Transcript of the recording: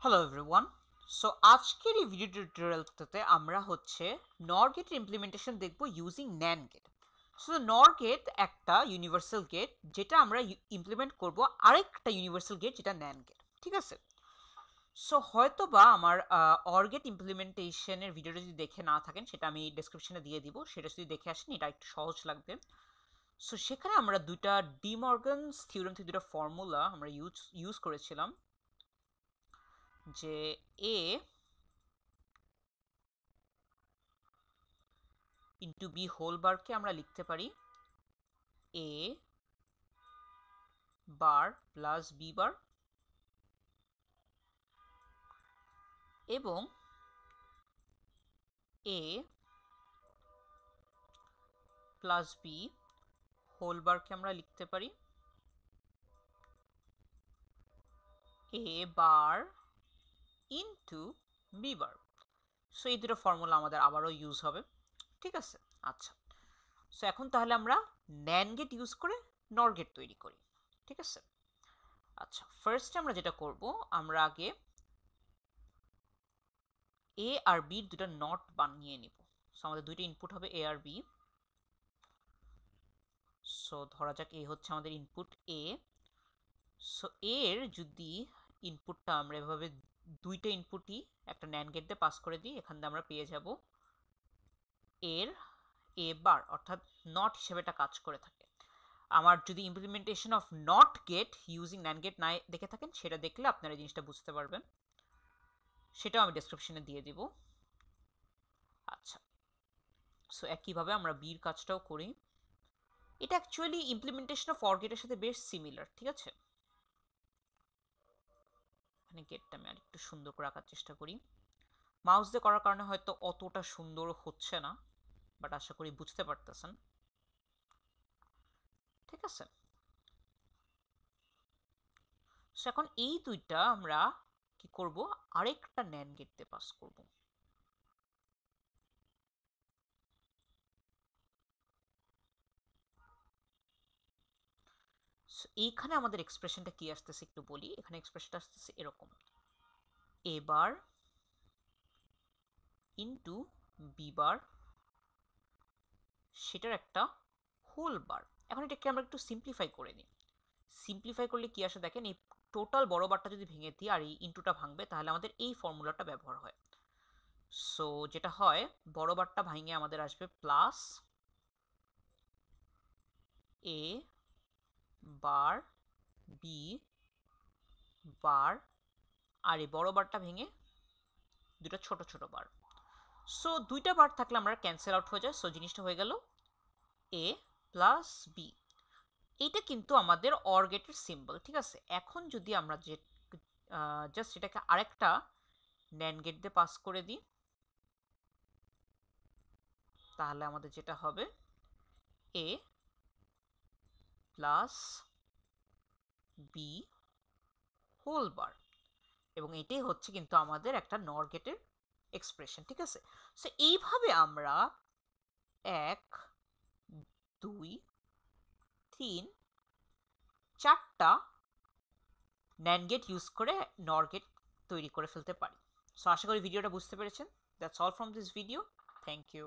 Hello everyone. So আজকের এই video টিউটোরিয়ালটাতে আমরা হচ্ছে নর গেটের ইমপ্লিমেন্টেশন দেখব ইউজিং ন্যান গেট। সো নর গেট একটা ইউনিভার্সাল গেট যেটা আমরা ইমপ্লিমেন্ট করব আরেকটা ইউনিভার্সাল গেট যেটা ন্যান গেট, ঠিক আছে? সো হয়তো বা আমার অর গেট ইমপ্লিমেন্টেশনের ভিডিওটা যদি দেখে না থাকেন সেটা আমি ডেসক্রিপশনে দিয়ে দিব, সেটা যদি দেখে আসেন এটা একটু সহজ লাগবে। সো সেখানে আমরা দুইটা ডি মর্গানস থিওরেম থেকে দুটো ফর্মুলা আমরা ইউজ করেছিলাম, যে এ ইন্টু বি হোল বারকে আমরা লিখতে পারি A bar plus B bar, এবং এ প্লাস বি হোল বারকে আমরা লিখতে পারি A bar into B bar. So এই দুটো ফর্মুলা আমাদের আবারও ইউজ হবে, ঠিক আছে? আচ্ছা, সো এখন তাহলে আমরা ন্যান গেট ইউজ করে নর গেট তৈরি করি, ঠিক আছে? আচ্ছা, ফার্স্টে আমরা যেটা করব, আমরা আগে এ আর বির দুটো নট বানিয়ে নিব। সো আমাদের দুইটা ইনপুট হবে এ আর বি। সো ধরা যাক এ হচ্ছে আমাদের ইনপুট এ। সো এর যদি ইনপুটটা আমরা এভাবে দুইটা ইনপুটই একটা ন্যান্ড গেট দিয়ে পাস করে দিই, এখান থেকে আমরা পেয়ে যাব এর এ বার, অর্থাৎ নট হিসেবে এটা কাজ করে থাকে। আমার যদি implementation of not gate using NAND gate না দেখে থাকেন সেটা দেখলে আপনারা এই জিনিসটা বুঝতে পারবেন, সেটাও আমি ডেসক্রিপশনে দিয়ে দিব। আচ্ছা, সো একইভাবে আমরা বির কাজটাও করি। এটা অ্যাকচুয়ালি ইমপ্লিমেন্টেশন অফ অর গেটের সাথে বেশ সিমিলার, ঠিক আছে? এখানে গেটটা আমি আরেকটু সুন্দর করে আঁকার চেষ্টা করি। মাউস দিয়ে করার কারণে হয়তো অতটা সুন্দর হচ্ছে না, বাট আশা করি বুঝতে পারতেছেন, ঠিক আছে? সো এখন এই দুইটা আমরা কি করব, আরেকটা ন্যান্ড গেট দিয়ে পাস করব। এইখানে আমাদের এক্সপ্রেশনটা কি আসতেছে একটু বলি। এখানে এক্সপ্রেশনটা আসতেছে এরকম, এ বার ইন্টু বি বার, সেটার একটা হোল বার। এখন এটাকে আমরা একটু সিম্পলিফাই করে নিই। সিম্পলিফাই করলে কি আসে দেখেন, এই টোটাল বড় বারটা যদি ভেঙে দিই আর এই ইন্টুটা ভাঙবে, তাহলে আমাদের এই ফর্মুলাটা ব্যবহার হয়। সো যেটা হয়, বড় বারটা ভাঙে আমাদের আসবে প্লাস এ বার বি বার, আর এই বড় বারটা ভেঙে দুটো ছোট ছোট বার। সো দুইটা বার থাকলে আমরা ক্যান্সেল আউট হয়ে যায়। সো জিনিসটা হয়ে গেল এ প্লাস বি। এইটা কিন্তু আমাদের অর গেটের সিম্বল, ঠিক আছে? এখন যদি আমরা যে জাস্ট এটাকে আরেকটা ন্যান্ড গেট দিয়ে পাস করে দিই, তাহলে আমাদের যেটা হবে এ প্লাস বি হোল বার, এবং এটাই হচ্ছে কিন্তু আমাদের একটা নর গেটের এক্সপ্রেশন, ঠিক আছে? সো এইভাবে আমরা 1 2 3 4টা ন্যান্ড গেট ইউজ করে নর গেট তৈরি করে ফেলতে পারি। সো আশা করি ভিডিওটা বুঝতে পেরেছেন। That's all from this video. Thank you.